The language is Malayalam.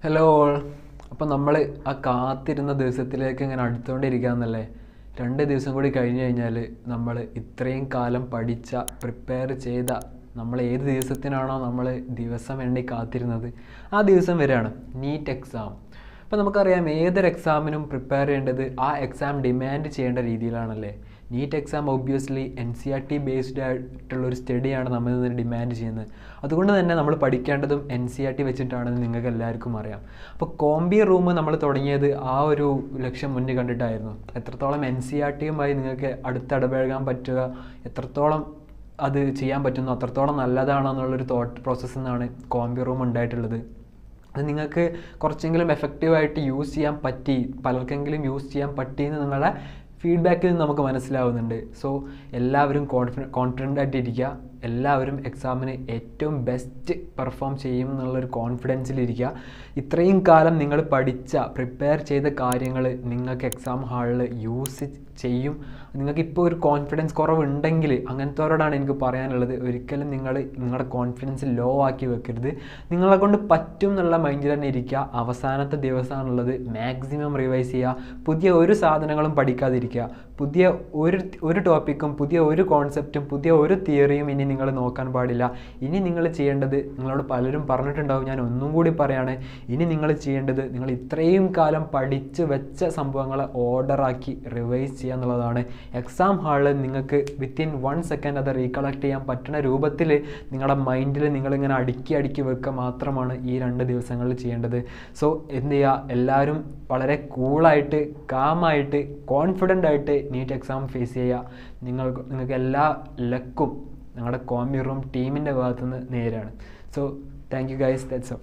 Hello all. അപ്പോൾ നമ്മൾ ആ കാത്തിരുന്ന ദിവസത്തിലേക്ക് ഇങ്ങനെ അടുത്തുകൊണ്ടിരിക്കുകയെന്നല്ലേ. 2 ദിവസം കൂടി കഴിഞ്ഞ് കഴിഞ്ഞാൽ നമ്മൾ ഇത്രയും കാലം പഠിച്ച പ്രിപ്പയർ ചെയ്ത നമ്മൾ ഏത് ദിവസത്തിനാണോ നമ്മൾ ദിവസം എണ്ണി കാത്തിരുന്നത് ആ ദിവസം വരെയാണ് നീറ്റ് എക്സാം. അപ്പോൾ നമുക്കറിയാം ഏതൊരു എക്സാമിനും പ്രിപ്പയർ ചെയ്യേണ്ടത് ആ എക്സാം ഡിമാൻഡ് ചെയ്യേണ്ട രീതിയിലാണല്ലേ. NEET exam obviously NCERT based ആയിട്ടുള്ളൊരു സ്റ്റഡിയാണ് നമ്മൾ ഇതിന് ഡിമാൻഡ് ചെയ്യുന്നത്. അതുകൊണ്ട് തന്നെ നമ്മൾ പഠിക്കേണ്ടതും NCERT വെച്ചിട്ടാണെന്ന് നിങ്ങൾക്ക് എല്ലാവർക്കും അറിയാം. അപ്പോൾ കോംബി റൂം നമ്മൾ തുടങ്ങിയത് ആ ഒരു ലക്ഷ്യം മുന്നിൽ കണ്ടിട്ടായിരുന്നു. എത്രത്തോളം NCERTയുമായി നിങ്ങൾക്ക് അടുത്തിടപഴകാൻ പറ്റുക, എത്രത്തോളം അത് ചെയ്യാൻ പറ്റുന്നു അത്രത്തോളം നല്ലതാണോ എന്നുള്ളൊരു തോട്ട് പ്രോസസ്സിൽ നിന്നാണ് കോംബി റൂം ഉണ്ടായിട്ടുള്ളത്. അത് നിങ്ങൾക്ക് കുറച്ചെങ്കിലും എഫക്റ്റീവായിട്ട് യൂസ് ചെയ്യാൻ പറ്റി, പലർക്കെങ്കിലും യൂസ് ചെയ്യാൻ പറ്റിയെന്ന് നിങ്ങളുടെ ഫീഡ്ബാക്കിൽ നിന്ന് നമുക്ക് മനസ്സിലാവുന്നുണ്ട്. സോ എല്ലാവരും കോൺഫിഡൻ്റ് ആയിട്ടിരിക്കുക. എല്ലാവരും എക്സാമിന് ഏറ്റവും ബെസ്റ്റ് പെർഫോം ചെയ്യും എന്നുള്ളൊരു കോൺഫിഡൻസിലിരിക്കുക. ഇത്രയും കാലം നിങ്ങൾ പ്രിപ്പയർ ചെയ്ത കാര്യങ്ങൾ നിങ്ങൾക്ക് എക്സാം ഹാളിൽ യൂസ് ചെയ്യും. നിങ്ങൾക്കിപ്പോൾ ഒരു കോൺഫിഡൻസ് കുറവുണ്ടെങ്കിൽ അങ്ങനത്തെവരോടാണ് എനിക്ക് പറയാനുള്ളത്, ഒരിക്കലും നിങ്ങളുടെ കോൺഫിഡൻസ് ലോ ആക്കി വെക്കരുത്. നിങ്ങളെ കൊണ്ട് പറ്റും എന്നുള്ള മൈൻഡിൽ തന്നെ ഇരിക്കുക. അവസാനത്തെ ദിവസമാണുള്ളത്, മാക്സിമം റിവൈസ് ചെയ്യുക. പുതിയ ഒരു സാധനങ്ങളും പഠിക്കാതിരിക്കുക. പുതിയ ഒരു ടോപ്പിക്കും പുതിയ ഒരു കോൺസെപ്റ്റും പുതിയ ഒരു തിയറിയും ഇനി നിങ്ങൾ നോക്കാൻ പാടില്ല. ഇനി നിങ്ങൾ ചെയ്യേണ്ടത്, നിങ്ങളോട് പലരും പറഞ്ഞിട്ടുണ്ടാവും, ഞാൻ ഒന്നും കൂടി പറയാണ്, ഇനി നിങ്ങൾ ചെയ്യേണ്ടത് നിങ്ങൾ ഇത്രയും കാലം പഠിച്ച് വെച്ച സംഭവങ്ങളെ ഓർഡറാക്കി റിവൈസ് ചെയ്യുക എന്നുള്ളതാണ്. എക്സാം ഹാളിൽ നിങ്ങൾക്ക് വിത്തിൻ 1 സെക്കൻഡ് അത് റീകളക്ട് ചെയ്യാൻ പറ്റുന്ന രൂപത്തിൽ നിങ്ങളുടെ മൈൻഡിൽ നിങ്ങളിങ്ങനെ അടുക്കി വെക്കുക മാത്രമാണ് ഈ 2 ദിവസങ്ങളിൽ ചെയ്യേണ്ടത്. സോ എന്ത് ചെയ്യുക, എല്ലാവരും വളരെ കൂളായിട്ട് കാമായിട്ട് കോൺഫിഡൻ്റ് ആയിട്ട് നീറ്റ് എക്സാം ഫേസ് ചെയ്യുക. നിങ്ങൾക്ക് എല്ലാ ലക്കും ഞങ്ങളുടെ കോംബി റൂം ടീമിൻ്റെ ഭാഗത്തുനിന്ന് നേരാണ്. So thank you guys, that's all.